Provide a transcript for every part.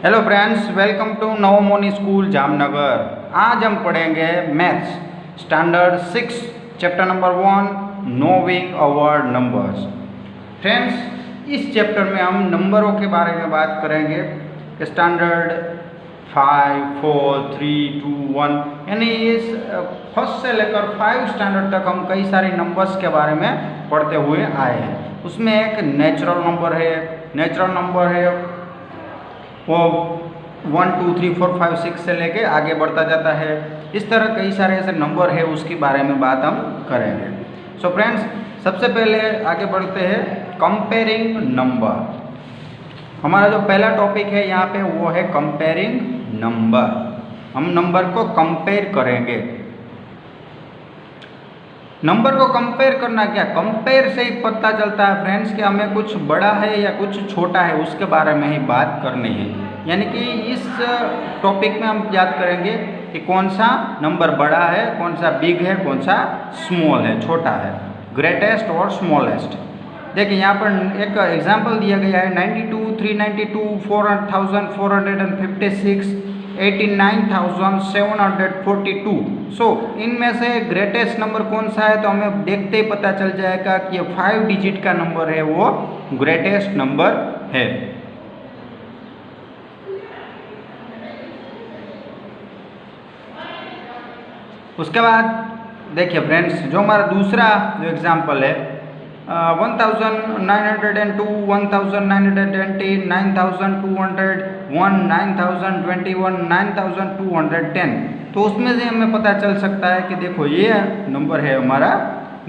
Hello friends, welcome to Navmoni school Jamnagar. आज हम पढ़ेंगे maths standard 6 chapter number 1 knowing our numbers. Friends, इस chapter में हम नंबरों के बारे में बात करेंगे। स्टैंडर्ड 5, 4, 3, 2, 1 यानी इस फर्स्ट से लेकर 5 स्टैंडर्ड तक हम कई सारे नंबर्स के बारे में पढ़ते हुए आए हैं। उसमें एक नेचुरल नंबर है वो 1, 2, 3, 4, 5, 6 से लेके आगे बढ़ता जाता है। इस तरह कई सारे ऐसे नंबर है, उसके बारे में बात हम करेंगे। सो फ्रेंड्स, सबसे पहले आगे बढ़ते हैं कंपेयरिंग नंबर। हमारा जो पहला टॉपिक है यहाँ पे वो है कंपेयरिंग नंबर। हम नंबर को कंपेयर करेंगे। नंबर को कंपेयर करना क्या, कंपेयर से ही पता चलता है फ्रेंड्स कि हमें कुछ बड़ा है या कुछ छोटा है, उसके बारे में ही बात करनी है। यानी कि इस टॉपिक में हम याद करेंगे कि कौन सा नंबर बड़ा है, कौन सा बिग है, कौन सा स्मॉल है, छोटा है, ग्रेटेस्ट और स्मॉलेस्ट। देखिए यहाँ पर एक एग्जाम्पल दिया गया है 92, 392, 4456, 89,742। सो इनमें से ग्रेटेस्ट नंबर कौन सा है, तो हमें देखते ही पता चल जाएगा कि ये 5 डिजिट का नंबर है, वो ग्रेटेस्ट नंबर है। उसके बाद देखिए फ्रेंड्स, जो हमारा दूसरा जो एग्जाम्पल है 1902, 1920, 9201, 9021, 9210। तो उसमें से हमें पता चल सकता है कि देखो ये नंबर है हमारा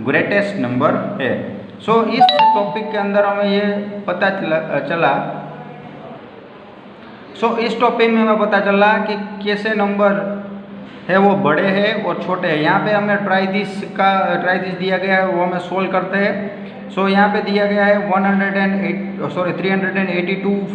ग्रेटेस्ट नंबर है। सो इस टॉपिक के अंदर हमें ये पता चला इस टॉपिक में हमें पता चला कि कैसे नंबर है वो बड़े हैं और छोटे हैं। यहाँ पे हमें ट्राई दिस दिया गया है, वो हमें सोल्व करते हैं। सो यहाँ पे दिया गया है 382,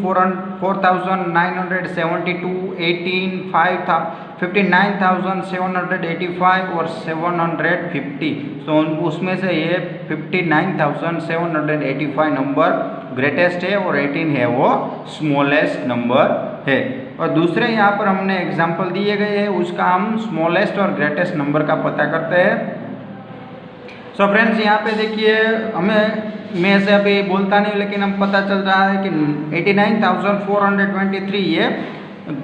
4972, 18, 59,785 और 750। सो उसमें से ये 59,785 नंबर ग्रेटेस्ट है और 18 है वो स्मॉलेस्ट नंबर है। और दूसरे यहाँ पर हमने एग्जाम्पल दिए गए हैं, उसका हम स्मॉलेस्ट और ग्रेटेस्ट नंबर का पता करते हैं। सो फ्रेंड्स, यहाँ पे देखिए मैं से अभी बोलता नहीं, लेकिन हम पता चल रहा है कि 89,423 ये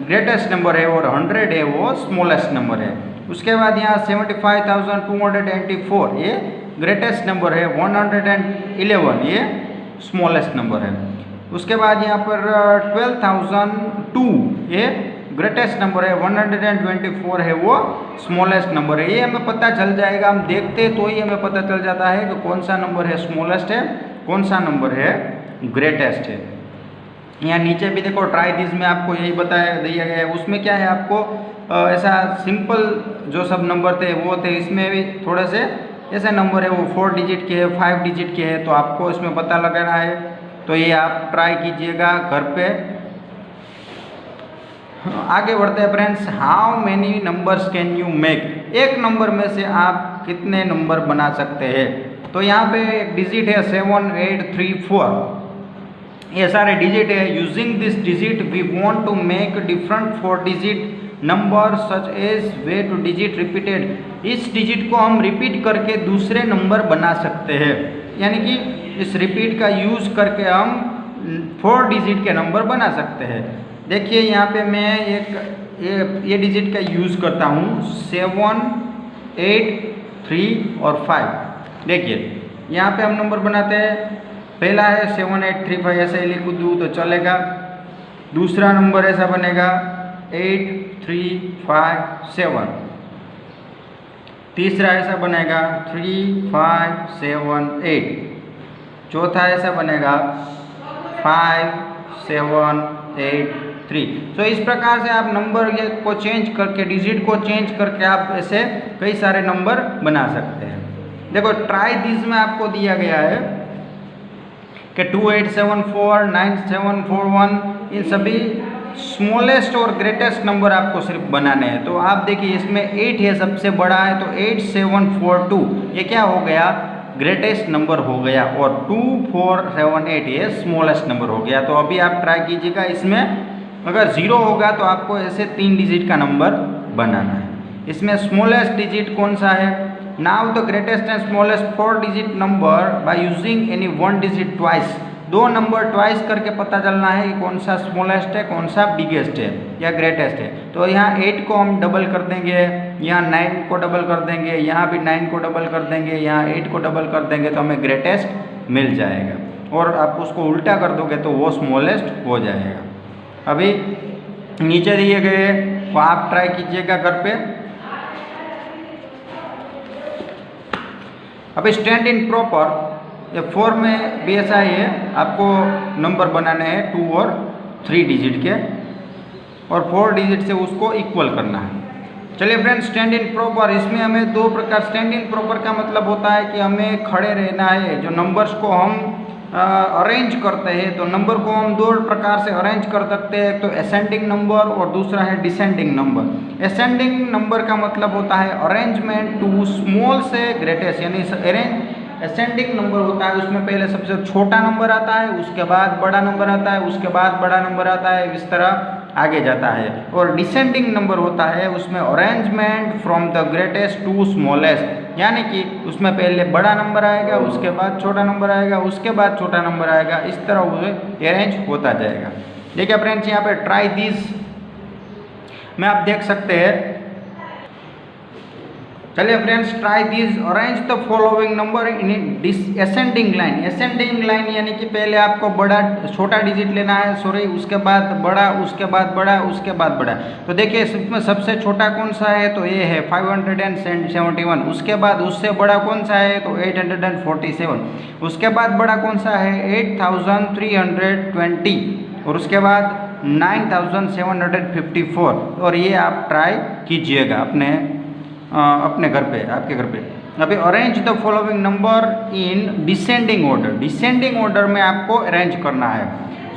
ग्रेटेस्ट नंबर है और 100 है वो स्मॉलेस्ट नंबर है। उसके बाद यहाँ 75,284 ये ग्रेटेस्ट नंबर है, 111 ये स्मॉलेस्ट नंबर है। उसके बाद यहाँ पर 12,002 ये ग्रेटेस्ट नंबर है, 124 है वो स्मॉलेस्ट नंबर है। ये हमें पता चल जाएगा, हम देखते तो ही हमें पता चल जाता है कि कौन सा नंबर है स्मॉलेस्ट है, कौन सा नंबर है ग्रेटेस्ट है। यहाँ नीचे भी देखो ट्राई दिस में आपको यही बताया दिया गया है। उसमें क्या है, आपको ऐसा सिंपल जो सब नंबर थे वो थे, इसमें भी थोड़े से ऐसे नंबर है वो 4 डिजिट के है, 5 डिजिट के है, तो आपको इसमें पता लगाना है। तो ये आप ट्राई कीजिएगा घर पे। आगे बढ़ते हैं friends, how many numbers can you make. एक नंबर में से आप कितने नंबर बना सकते हैं। तो यहाँ पे एक डिजिट है 7834, ये सारे डिजिट है। Using this digit we want to make different 4 digit number such as way to digit repeated. इस डिजिट को हम रिपीट करके दूसरे नंबर बना सकते हैं, यानी कि इस रिपीट का यूज करके हम 4 डिजिट के नंबर बना सकते हैं। देखिए यहाँ पे मैं ये डिजिट का यूज़ करता हूँ 7, 8, 3 और 5। देखिए यहाँ पे हम नंबर बनाते हैं। पहला है 7835, ऐसे ही लिख दूँ तो चलेगा। दूसरा नंबर ऐसा बनेगा 8357। तीसरा ऐसा बनेगा 3578। चौथा ऐसा बनेगा 5783। तो इस प्रकार से आप नंबर को चेंज करके, डिजिट को चेंज करके आप ऐसे कई सारे नंबर बना सकते हैं। देखो ट्राई दिस में आपको दिया गया है कि 2874, 9741 इन सभी स्मॉलेस्ट और ग्रेटेस्ट नंबर आपको सिर्फ बनाने हैं। तो आप देखिए इसमें 8 है, सबसे बड़ा है, तो 8742 ये क्या हो गया, ग्रेटेस्ट नंबर हो गया, और 2478 ये स्मॉलेस्ट नंबर हो गया। तो अभी आप ट्राई कीजिएगा इसमें अगर 0 होगा तो आपको ऐसे 3 डिजिट का नंबर बनाना है। इसमें स्मॉलेस्ट डिजिट कौन सा है? Now the greatest and smallest 4 digit number by using any 1 digit twice. 2 number twice करके पता चलना है कि कौन सा स्मॉलेस्ट है, कौन सा बिगेस्ट है या ग्रेटेस्ट है। तो यहाँ 8 को हम डबल कर देंगे, यहाँ 9 को डबल कर देंगे, यहाँ भी 9 को डबल कर देंगे, यहाँ 8 को डबल कर देंगे तो हमें ग्रेटेस्ट मिल जाएगा। और आप उसको उल्टा कर दोगे तो वो स्मॉलेस्ट हो जाएगा। अभी नीचे दिए गए तो आप ट्राई कीजिएगा घर पे। अभी स्टैंड इन प्रॉपर, ये 4 में भी ऐसा ही है, आपको नंबर बनाने हैं 2 और 3 डिजिट के और 4 डिजिट से उसको इक्वल करना है। चलिए फ्रेंड्स, स्टैंड इन प्रॉपर, इसमें हमें 2 प्रकार, स्टैंड इन प्रॉपर का मतलब होता है कि हमें खड़े रहना है। जो नंबर्स को हम अरेंज करते हैं तो नंबर को हम 2 प्रकार से अरेंज कर सकते हैं, एक तो असेंडिंग नंबर और दूसरा है डिसेंडिंग नंबर। असेंडिंग नंबर का मतलब होता है अरेंजमेंट टू स्मॉल से ग्रेटेस्ट, यानी असेंडिंग नंबर होता है उसमें पहले सबसे छोटा नंबर आता है, उसके बाद बड़ा नंबर आता है, उसके बाद बड़ा नंबर आता है, इस तरह आगे जाता है। और डिसेंडिंग नंबर होता है उसमें arrangement from the greatest to smallest, यानी कि उसमें पहले बड़ा नंबर आएगा, उसके बाद छोटा नंबर आएगा, उसके बाद छोटा नंबर आएगा, इस तरह वो अरेंज होता जाएगा। देखिए फ्रेंड्स, यहाँ पे ट्राई दिस में आप देख सकते हैं। चलिए friends, try this, arrange the following number in ascending line. Ascending line यानी कि पहले आपको बड़ा छोटा डिजिट लेना है, सॉरी, उसके बाद बड़ा, उसके बाद बड़ा, उसके बाद बड़ा। तो देखिए इसमें सबसे छोटा कौन सा है, तो ये है 571। उसके बाद उससे बड़ा कौन सा है, तो 847। उसके बाद बड़ा कौन सा है, 8320। और उसके बाद 9754। और ये आप ट्राई कीजिएगा अपने घर पे, आपके घर पे। अभी arrange the following number in descending order. Descending order में आपको अरेंज करना है।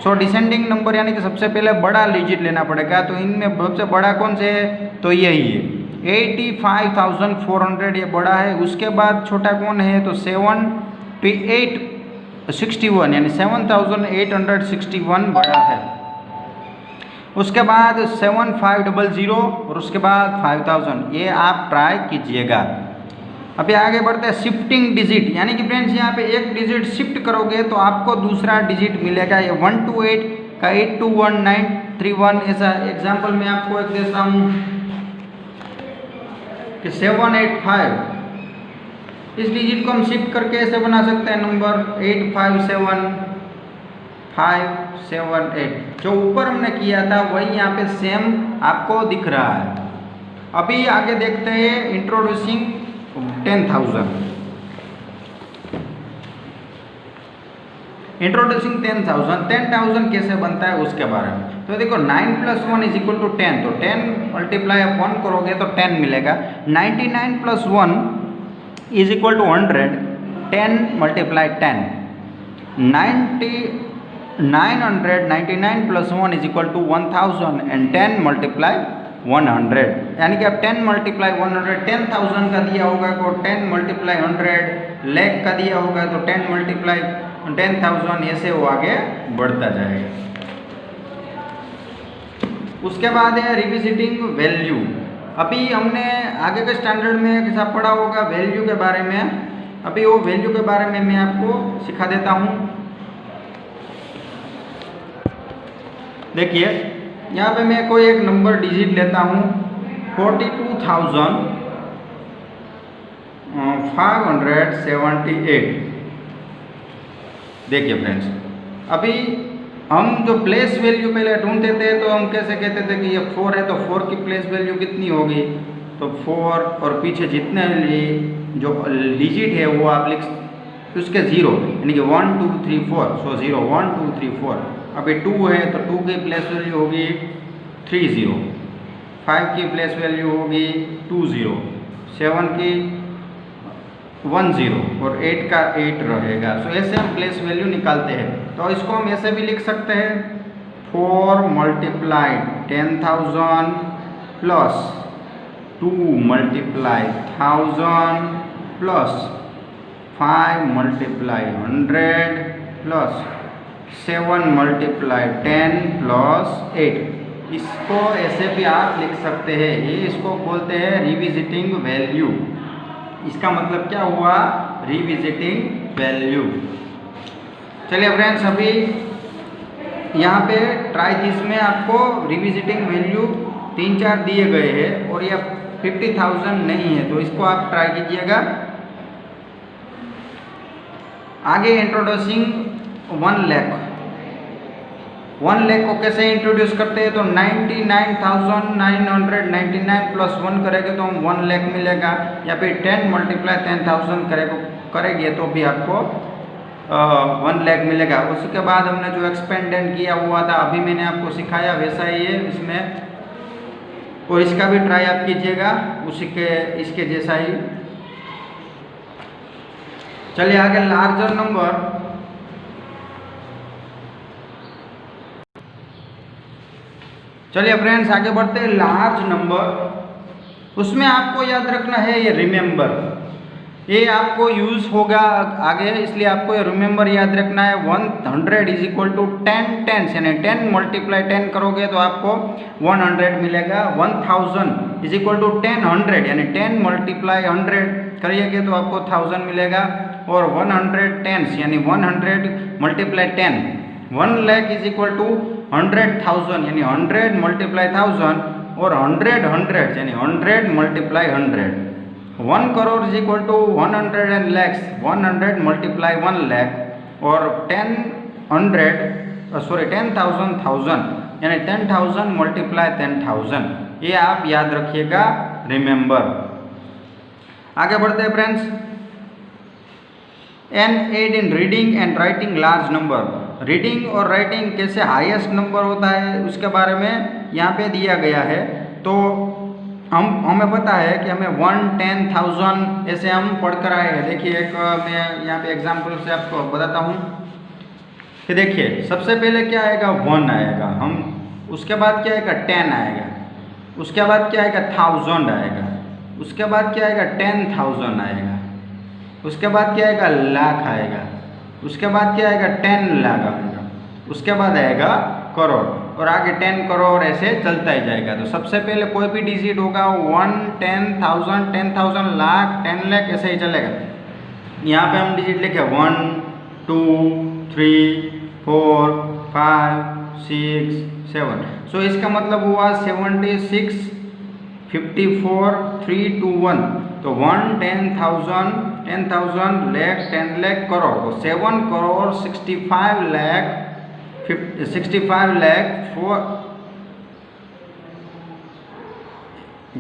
सो डिसेंडिंग नंबर यानी कि सबसे पहले बड़ा डिजिट लेना पड़ेगा। तो इनमें सबसे बड़ा कौन से है, तो यही है 85,400, ये बड़ा है। उसके बाद छोटा कौन है, तो 7861 यानी 7861 बड़ा है। उसके बाद 7500 और उसके बाद 5000, ये आप ट्राई कीजिएगा। अभी आगे बढ़ते हैं शिफ्टिंग डिजिट, यानी कि फ्रेंड्स यहाँ पे एक डिजिट शिफ्ट करोगे तो आपको दूसरा डिजिट मिलेगा। ये 1 to 8 का 8 to 1 931, ऐसा एग्जाम्पल मैं आपको एक देता हूँ कि 785, इस डिजिट को हम शिफ्ट करके ऐसे बना सकते हैं नंबर 857578। जो ऊपर हमने किया था वही यहाँ पे सेम आपको दिख रहा है। अभी आगे देखते हैं इंट्रोड्यूसिंग 10,000। इंट्रोड्यूसिंग 10,000 कैसे बनता है उसके बारे में। तो देखो 9 + 1 = 10, तो 10 × 1 करोगे तो 10 मिलेगा। 99 + 1 = 100, 10 × 10। 999 + 1 = 1000 and 10 × 100, यानी कि अब 10 × 100, 10,000 का दिया होगा तो 10 × 100, लाख का दिया होगा तो 10 × 10,000, ऐसे वो आगे बढ़ता जाएगा। उसके बाद है रिविजिटिंग वैल्यू। अभी हमने आगे के स्टैंडर्ड में कैसा पढ़ा होगा वैल्यू के बारे में। अभी वो वैल्यू के बारे में मैं आपको सिखा देता हूँ। देखिए यहाँ पे मैं कोई एक नंबर डिजिट लेता हूँ 42,578। देखिए फ्रेंड्स, अभी हम जो प्लेस वैल्यू पहले ढूंढते थे तो हम कैसे कहते थे कि ये 4 है तो 4 की प्लेस वैल्यू कितनी होगी, तो 4 और पीछे जितने जो डिजिट है वो आप लिख उसके 0, यानी कि 1 2 3 4, सो 0 1 2 3 4। अभी 2 है तो 2 की प्लेस वैल्यू होगी 30, 5 की प्लेस वैल्यू होगी 20, 7 की 10 और 8 का 8 रहेगा। सो ऐसे हम प्लेस वैल्यू निकालते हैं। तो इसको हम ऐसे भी लिख सकते हैं 4 × 10,000 plus 2 × 1,000 plus 5 × 100 plus 7 multiply 10 plus 8। इसको ऐसे भी आप लिख सकते हैं, ये इसको बोलते हैं रिविजिटिंग वैल्यू। इसका मतलब क्या हुआ? Revisiting value. चलिए फ्रेंड्स, अभी यहाँ पे ट्राई दिस में आपको रिविजिटिंग वैल्यू 3-4 दिए गए हैं और ये 50,000 नहीं है, तो इसको आप ट्राई कीजिएगा। आगे इंट्रोड्यूसिंग 1 लाख। 1 लाख को कैसे इंट्रोड्यूस करते हैं? तो 99,999 प्लस 1 करेंगे तो हम 1 लाख मिलेगा, या फिर 10 मल्टीप्लाई 10,000 करेंगे तो भी आपको 1 लाख मिलेगा। उसके बाद हमने जो एक्सपेंडेंट किया हुआ था, अभी मैंने आपको सिखाया वैसा ही है इसमें, और इसका भी ट्राई आप कीजिएगा उसी के इसके जैसा ही। चलिए आगे लार्जर नंबर। चलिए फ्रेंड्स आगे बढ़ते हैं। लार्ज नंबर, उसमें आपको याद रखना है ये रिमेंबर, ये आपको यूज होगा आगे, इसलिए आपको ये रिमेंबर याद रखना है। 100 इज इक्वल टू 10 टेंस, यानी 10 मल्टीप्लाई 10 करोगे तो आपको 100 मिलेगा। 1000 इज इक्वल टू 10 100, यानी 10 मल्टीप्लाई 100 करिएगे तो आपको 1000 मिलेगा। और 100 टेंस यानी 100 multiply 10, 1 lakh is equal to 100,000, यानी 100 मल्टीप्लाई 1000, और 100 100 यानी 100 multiply 100। 1 crore is equal to 100 lakhs, 100 multiply 1 lakh, और 10,000 यानी 10,000 मल्टीप्लाई 10,000। ये आप याद रखिएगा, रिमेंबर। आगे बढ़ते हैं friends. An aid in reading and writing large number. Reading और राइटिंग कैसे हाईएस्ट नंबर होता है उसके बारे में यहाँ पे दिया गया है। तो हमें पता है कि हमें 1, 10,000 ऐसे हम पढ़कर आए हैं। देखिए एक मैं यहाँ पे एग्जाम्पल से आपको बताता हूँ कि देखिए सबसे पहले क्या आएगा? 1 आएगा, हम उसके बाद क्या आएगा? 10 आएगा, उसके बाद क्या आएगा? 1000 आएगा, उसके बाद क्या आएगा? 10,000 आएगा, उसके बाद क्या आएगा? लाख आएगा, उसके बाद क्या आएगा? 10 लाख आएगा, उसके बाद आएगा करोड़, और आगे 10 करोड़ ऐसे चलता ही जाएगा। तो सबसे पहले कोई भी डिजिट होगा 1, 10,000, 10,000 लाख, 10 लाख ऐसे ही चलेगा। यहाँ पे हम डिजिट लिखे 1, 2, 3, 4, 5, 6, 7। सो इसका मतलब हुआ 76, 54, 3, 2, 1। तो 1, 10,000, 10,000 लाख, 10 लाख, करोड़। तो 7 करोड़ 65 लाख 65 लाख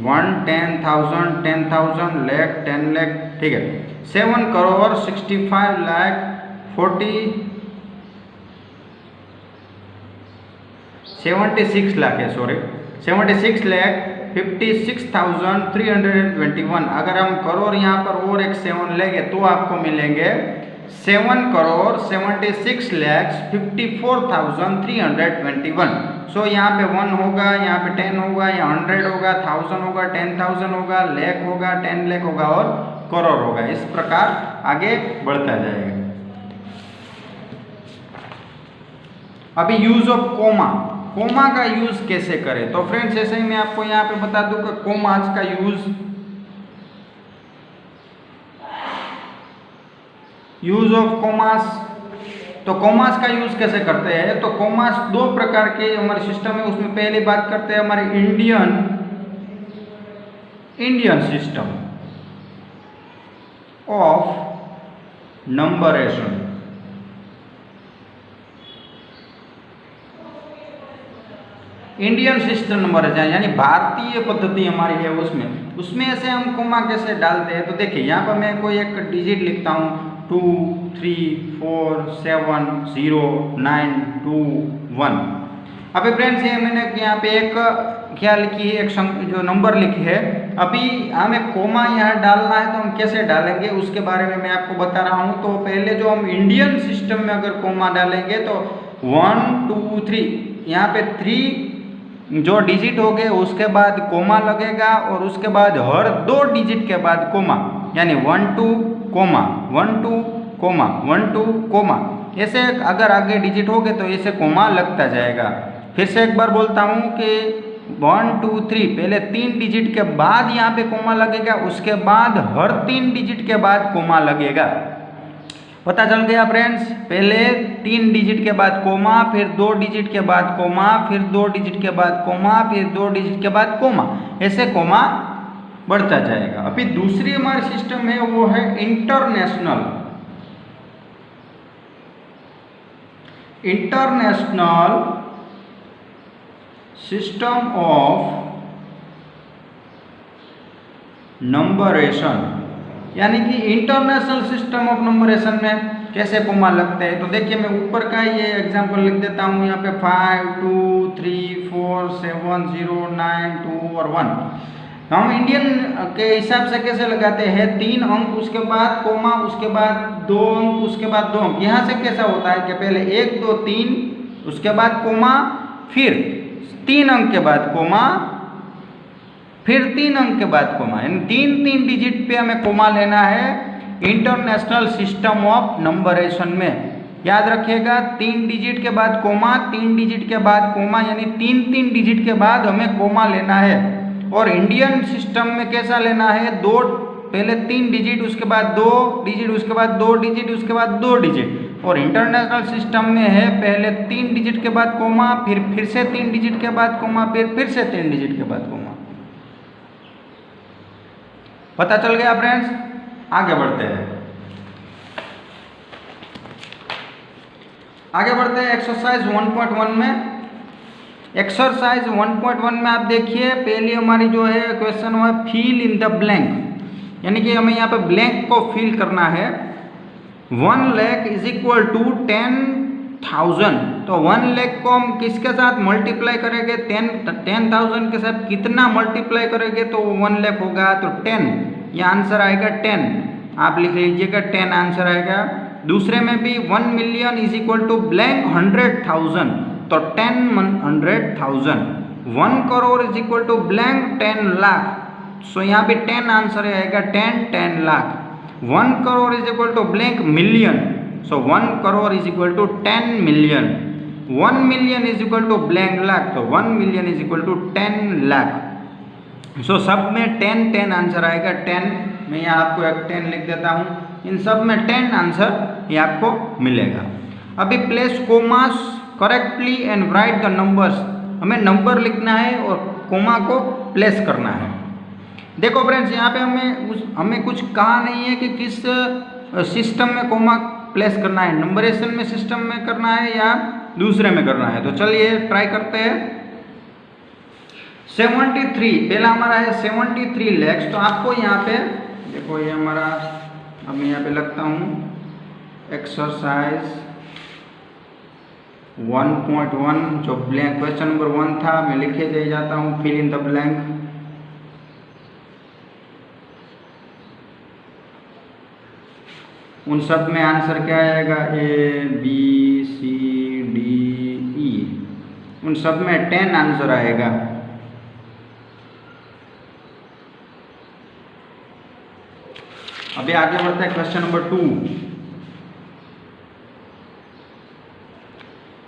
1, 10,000, 10,000 लाख, 10 लाख, ठीक है। 7 करोड़ 65 लाख 76 लाख है, सॉरी 76 लाख 56,321। अगर हम करोड़ यहाँ पर और एक 7 लेंगे तो आपको मिलेंगे 7 करोड़ 76 लाख 54,321। सो यहाँ पे 1 होगा, यहाँ पे 10 होगा, यहाँ 100 होगा, 1000 होगा, 10,000 होगा, लाख होगा, 10 लाख होगा और करोड़ होगा। इस प्रकार आगे बढ़ता जाएगा। अभी यूज ऑफ कोमा, कोमा का यूज कैसे करें? तो फ्रेंड्स ऐसे ही मैं आपको यहाँ पे बता दूं कि कोमास का यूज ऑफ कोमास। तो कोमास का यूज कैसे करते हैं? तो कोमास 2 प्रकार के हमारे सिस्टम है। उसमें पहली बात करते हैं हमारे Indian system of numeration. Indian system number है, यानी भारतीय पद्धति हमारी है, उसमें ऐसे हम कोमा कैसे डालते हैं? तो देखिए यहाँ पर मैं कोई एक डिजिट लिखता हूँ 2, 3, 4, 7, 0, 9, 2, 1। अभी फ्रेंड्स ये मैंने यहाँ पे एक क्या लिखी है, एक जो नंबर लिखी है। अभी हमें कोमा यहाँ डालना है तो हम कैसे डालेंगे उसके बारे में मैं आपको बता रहा हूँ। तो पहले जो हम इंडियन सिस्टम में अगर कोमा डालेंगे तो 1, 2, 3, यहाँ पे 3 जो डिजिट हो गए उसके बाद कोमा लगेगा, और उसके बाद हर 2 डिजिट के बाद कोमा, यानी 1, 2 कोमा, 1, 2 कोमा, 1, 2 कोमा। ऐसे अगर आगे डिजिट हो गए तो ऐसे कोमा लगता जाएगा। फिर से एक बार बोलता हूँ कि 1 2 3 पहले 3 डिजिट के बाद यहाँ पे कोमा लगेगा, उसके बाद हर 3 डिजिट के बाद कोमा लगेगा। पता चल गया फ्रेंड्स? पहले 3 डिजिट के बाद कोमा, फिर 2 डिजिट के बाद कोमा, फिर 2 डिजिट के बाद कोमा, फिर 2 डिजिट के बाद कोमा, ऐसे कोमा बढ़ता जाएगा। अभी दूसरी हमारी सिस्टम है वो है इंटरनेशनल सिस्टम ऑफ नंबरेशन, यानी कि इंटरनेशनल सिस्टम ऑफ नंबरेशन में कैसे कोमा लगते हैं। तो देखिए मैं ऊपर का ये एग्जांपल लिख देता हूँ यहाँ पे 5 2 3 4 7 0 9 2 और 1। हम इंडियन के हिसाब से कैसे लगाते हैं, 3 अंक उसके बाद कोमा, उसके बाद 2 अंक, उसके बाद 2 अंक। यहाँ से कैसा होता है कि पहले 1 2 3 उसके बाद कोमा, फिर 3 अंक के बाद कोमा, फिर 3 अंक के बाद कोमा, यानी 3 डिजिट पे हमें कोमा लेना है इंटरनेशनल सिस्टम ऑफ नंबरेशन में। याद रखिएगा 3 डिजिट के बाद कोमा, 3 डिजिट के बाद कोमा, यानी 3 डिजिट के बाद हमें कोमा लेना है। और इंडियन सिस्टम में कैसा लेना है, पहले 3 डिजिट, उसके बाद 2 डिजिट, उसके बाद 2 डिजिट, उसके बाद 2 डिजिट। और इंटरनेशनल सिस्टम में है पहले 3 डिजिट के बाद कोमा, फिर से 3 डिजिट के बाद कोमा, फिर से 3 डिजिट के बाद कोमा। पता चल गया फ्रेंड्स? आगे बढ़ते हैं, एक्सरसाइज 1.1 में। एक्सरसाइज 1.1 में आप देखिए पहली हमारी जो है क्वेश्चन हुआ फिल इन द ब्लैंक, यानी कि हमें यहाँ पे ब्लैंक को फिल करना है। 1 लाख इज इक्वल टू 10,000। तो 1 लाख को हम किसके साथ मल्टीप्लाई करेंगे, 10,000 के साथ कितना मल्टीप्लाई करेंगे तो 1 लाख होगा, तो 10, ये आंसर आएगा 10। आप लिख लीजिएगा 10 आंसर आएगा। दूसरे में भी 1 million is equal to blank 100,000, तो 10 100,000। 1 crore is equal to blank 10 lakh, so यहाँ पे 10 आंसर आएगा 10 lakh. 1 crore is equal to blank million, so 1 crore is equal to 10 million. 1 million is equal to blank lakh, तो 1 million is equal to 10 lakh. So सब में 10 answer आएगा 10। मैं यहाँ आपको एक 10 लिख देता हूँ, इन सब में 10 आंसर ये आपको मिलेगा। अभी place commas correctly and write the numbers, हमें नंबर लिखना है और कोमा को प्लेस करना है। देखो फ्रेंड्स यहाँ पे हमें कुछ कहा नहीं है कि किस सिस्टम में कोमा प्लेस करना है, नंबरेशन में सिस्टम में करना है या दूसरे में करना है। तो चलिए ट्राई करते हैं। 73 पहला हमारा है 73 लाख। तो आपको यहाँ पे देखो ये हमारा, अब मैं यहाँ पे लगता हूँ एक्सरसाइज 1.1 जो ब्लैंक क्वेश्चन नंबर 1 था, मैं लिखे दे जाता हूँ फिल इन द ब्लैंक। उन सब में आंसर क्या आएगा, A B C D E, उन सब में 10 आंसर आएगा। अभी आगे बढ़ते हैं क्वेश्चन नंबर 2।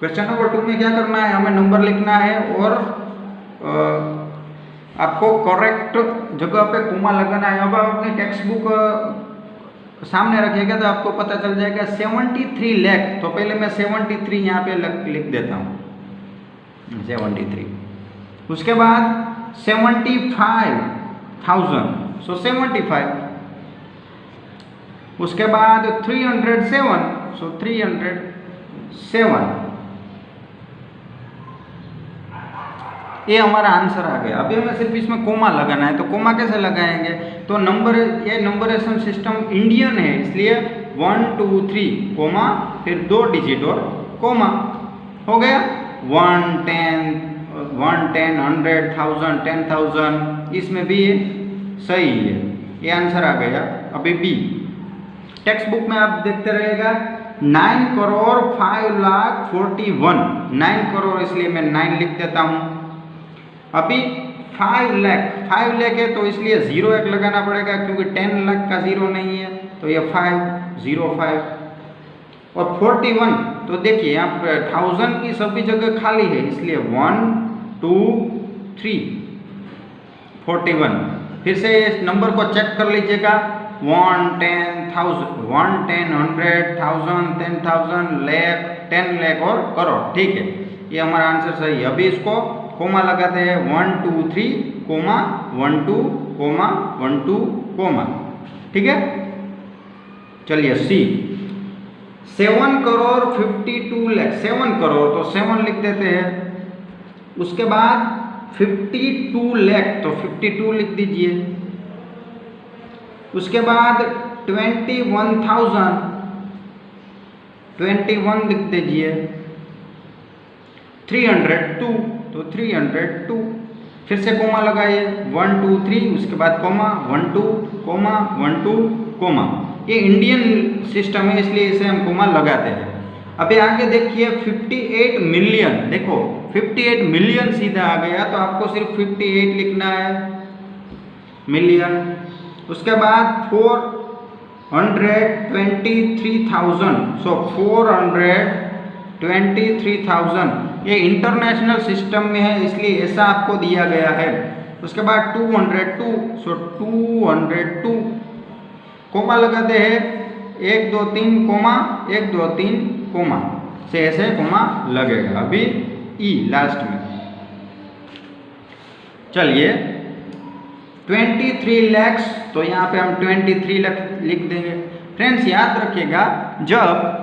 क्वेश्चन नंबर 2 में क्या करना है, हमें नंबर लिखना है और आपको करेक्ट जगह पे कोमा लगाना है। अब आप अपनी टेक्स्ट बुक सामने रखिएगा तो आपको पता चल जाएगा 73 लाख। तो पहले मैं 73 यहाँ पे लिख देता हूँ 73, उसके बाद 75,000, सो 75, उसके बाद 307, सो 307, ये हमारा आंसर आ गया। अभी हमें सिर्फ इसमें कोमा लगाना है, तो कोमा कैसे लगाएंगे, तो ये नंबरेशन सिस्टम इंडियन है, इसलिए 1 2 3 कोमा, फिर 2 डिजिट और कोमा, हो गया 1 10 100 1000 10,000, इसमें भी ये सही है, ये आंसर आ गया। अभी बी टेक्स्ट बुक में आप देखते रहिएगा 9 करोड़ 5 लाख 41, 9 करोड़ इसलिए मैं 9 लिख देता हूँ। अभी 5 लाख है तो इसलिए 0 एक लगाना पड़ेगा क्योंकि 10 लाख का 0 नहीं है, तो ये 505। और 41 तो देखिए यहाँ पे 1000 की सभी जगह खाली है, इसलिए 1 2 3 41। फिर से इस नंबर को चेक कर लीजिएगा, 1 10 1000 1 10 100 1000 10,000 लाख 10 लाख और करोड़। ठीक है, ये हमारा आंसर सही है। अभी इसको कोमा लगाते हैं, 1 2 3 कोमा 1 2 कोमा 1 2 कोमा। ठीक है, चलिए सी 7 करोड़ 52 लाख। 7 करोड़ तो 7 लिख देते हैं, उसके बाद 52 लाख तो 52 लिख दीजिए, उसके बाद 21,000 21 लिख दीजिए, 302 तो 302। फिर से कोमा लगाइए, 1 2 3 उसके बाद कोमा 1 2 कोमा 1 2 कोमा। ये इंडियन सिस्टम है इसलिए इसे हम कोमा लगाते हैं। अभी आगे देखिए 58 मिलियन, देखो 58 मिलियन सीधा आ गया, तो आपको सिर्फ 58 लिखना है मिलियन। उसके बाद 423,000 सो 423,000 ये इंटरनेशनल सिस्टम में है इसलिए ऐसा आपको दिया गया है। उसके बाद 202 सो 202 कोमा लगाते हैं, 1 2 3 कोमा 1 2 3 कोमा से ऐसे कोमा लगेगा। अभी ई लास्ट में, चलिए 23 लाख तो यहाँ पे हम 23 लाख लिख देंगे। फ्रेंड्स याद रखिएगा, जब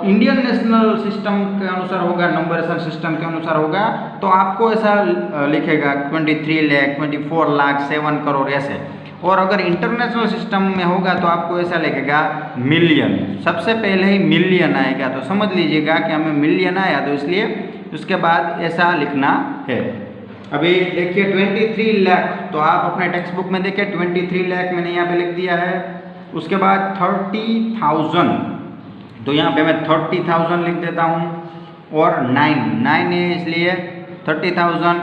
इंडियन नेशनल सिस्टम के अनुसार होगा, नंबरेशन सिस्टम के अनुसार होगा, तो आपको ऐसा लिखेगा 23 लाख 24 लाख 7 करोड़ ऐसे। और अगर इंटरनेशनल सिस्टम में होगा तो आपको ऐसा लिखेगा मिलियन, सबसे पहले ही मिलियन आएगा। तो समझ लीजिएगा कि हमें मिलियन आया तो इसलिए उसके बाद ऐसा लिखना है। अभी देखिए 23 लाख तो आप अपने टेक्स्ट बुक में देखिए 23 लाख मैंने यहाँ पे लिख दिया है। उसके बाद 30,000 तो यहाँ पे मैं 30,000 लिख देता हूँ, और 9 है इसलिए 30,000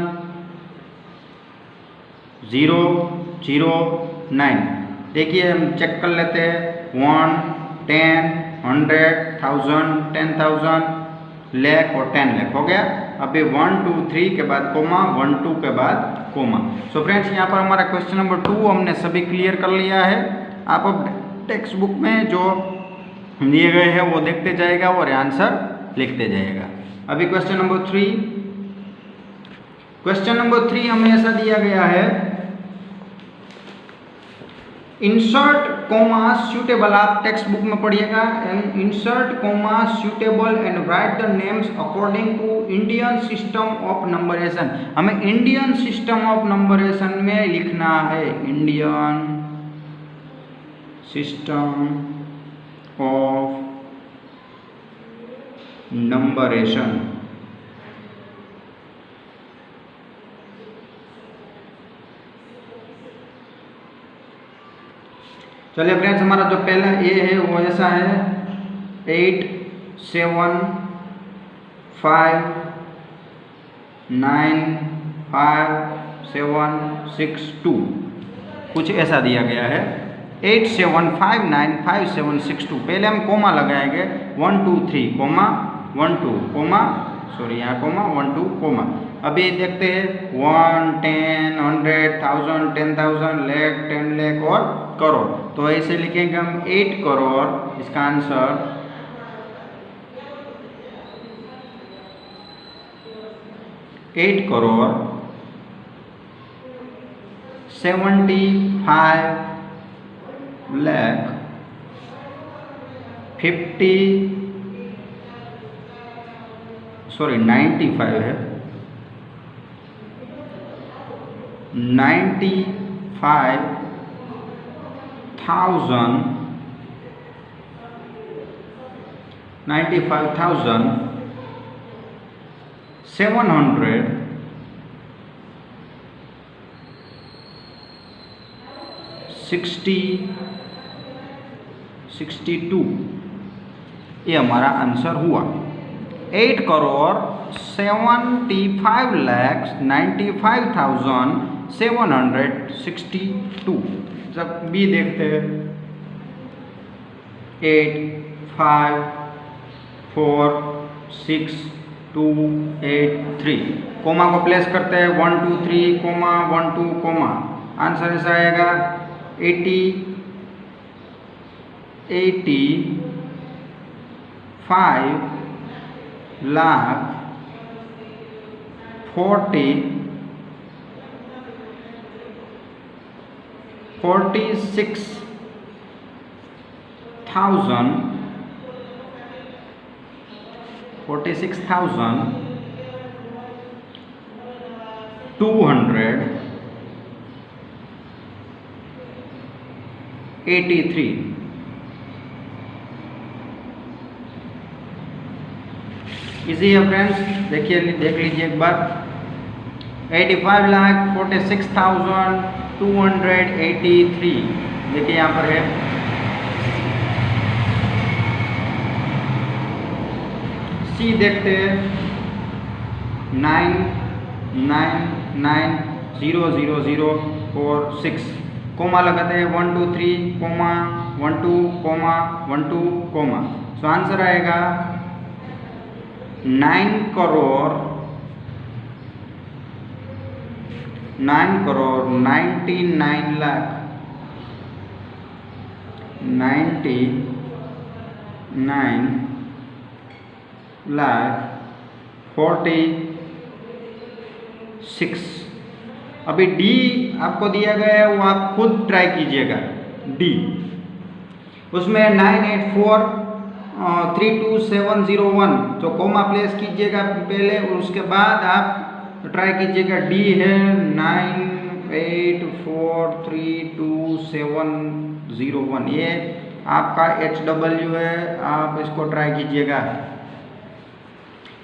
009। देखिए हम चेक कर लेते हैं, 1 10 100 1000 10,000 लाख और 10 लाख हो गया। अभी 1 2 3 के बाद कोमा 1 2 के बाद कोमा। सो फ्रेंड्स यहाँ पर हमारा क्वेश्चन नंबर 2 हमने सभी क्लियर कर लिया है। आप अब टेक्स्ट बुक में जो दिए गए हैं वो देखते जाएगा और आंसर लिखते जाएगा। अभी क्वेश्चन नंबर 3, क्वेश्चन नंबर 3 हमें ऐसा दिया गया है, इंसर्ट कोमा सूटेबल, आप टेक्स्ट बुक में पढ़िएगा, insert comma suitable and write the names according to Indian system of numeration. हमें इंडियन सिस्टम ऑफ नंबरेशन में लिखना है, इंडियन सिस्टम ऑफ नंबरेशन। चलिए फ्रेंड्स, हमारा जो पहला ए है वो ऐसा है 8 7 5 9 5 7 6 2, कुछ ऐसा दिया गया है 8 7 5 9 5 7 6 2। पहले हम कोमा लगाएंगे 1 2 3 कोमा 1 2 कोमा, सॉरी यहाँ कोमा 1 2 कोमा। अभी देखते हैं 1 10 100 1000 10,000 लाख 10 लाख और करोड़। तो ऐसे लिखेंगे हम 8 करोड़, इसका आंसर 8 करोड़ 75 लाख 95 है 95,762 ये हमारा आंसर हुआ। 8 करोड़ 75 लाख 95,762। जब बी देखते हैं 8 5 4 6 2 8 3। कोमा को प्लेस करते हैं 1 2 3 कोमा 1 2 कोमा। आंसर ऐसा आएगा 85 लाख 46,283। इजी है फ्रेंड्स, देखिए देख लीजिए एक बार। 85,46,283 देखिए यहाँ पर है। सी देखते हैं 9990004 6। कोमा लगाते हैं 1 2 3 comma 1 2 comma 1 2 comma. So answer आएगा 9,99,46। अभी डी आपको दिया गया है, वो आप खुद ट्राई कीजिएगा। डी उसमें 984327101 तो कोमा प्लेस कीजिएगा पहले और उसके बाद आप ट्राई कीजिएगा। डी है 984327101, ये आपका HW है, आप इसको ट्राई कीजिएगा।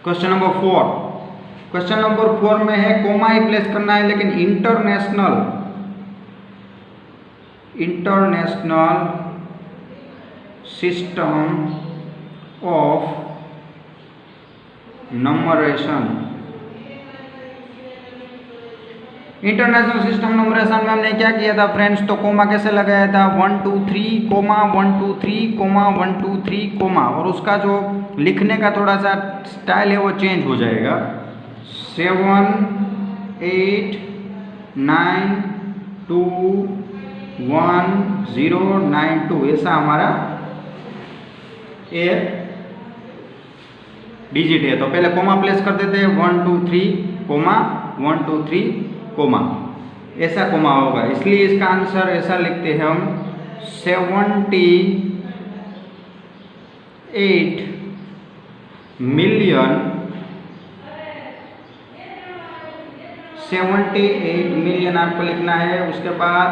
Question number 4। क्वेश्चन नंबर 4 में है कोमा ही प्लेस करना है, लेकिन international system of numeration. International system numeration में हमने क्या किया था फ्रेंड्स, तो कोमा कैसे लगाया था 1 2 3 कोमा 1 2 3 कोमा 1 2 3 कोमा, और उसका जो लिखने का थोड़ा सा स्टाइल है वो चेंज हो जाएगा। 7 8 9 2 1 0 9 2 ऐसा हमारा ये डिजिट है। तो पहले कोमा प्लेस कर देते हैं 1 2 3 कोमा 1 2 3 कोमा, ऐसा कोमा होगा, इसलिए इसका आंसर ऐसा लिखते हैं हम 78 मिलियन आपको लिखना है। उसके बाद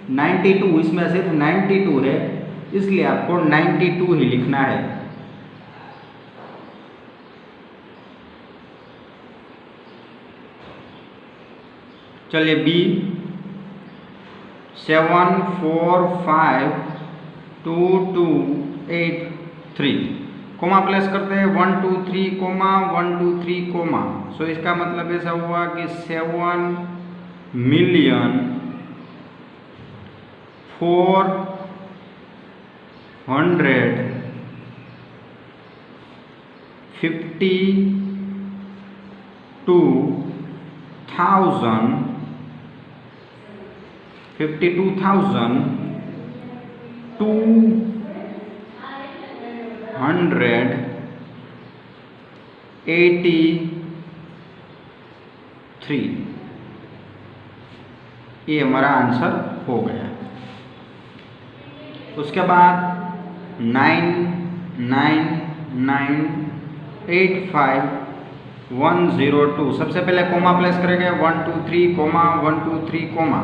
921,992, इसमें सिर्फ 92 है, इसलिए आपको 92 ही लिखना है। चलिए बी 745228 कोमा प्लेस करते हैं 1 2 3 कोमा 1 2 3 कोमा। सो इसका मतलब ऐसा हुआ कि 452,283 ये हमारा आंसर हो गया। उसके बाद 99985,102 सबसे पहले कोमा प्लेस करेंगे 1 2 3 कोमा 1 2 3 कोमा।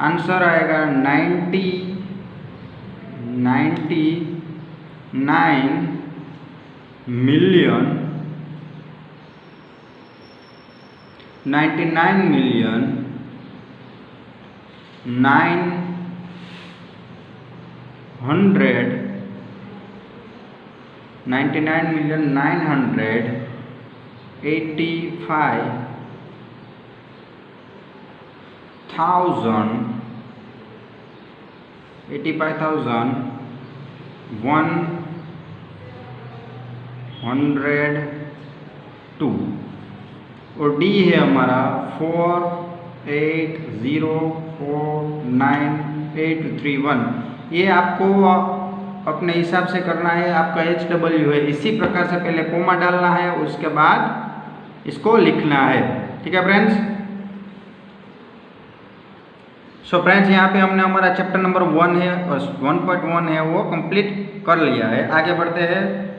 आंसर आएगा 99,99,99,992,000 $99,102 और डी है हमारा 48049831। ये आपको अपने हिसाब से करना है। आपका HW है, इसी प्रकार से पहले कोमा डालना है, उसके बाद इसको लिखना है। ठीक है फ्रेंड्स। सो फ्रेंड्स, यहाँ पे हमने हमारा चैप्टर नंबर 1 है और 1.1 है वो कंप्लीट कर लिया है। आगे बढ़ते हैं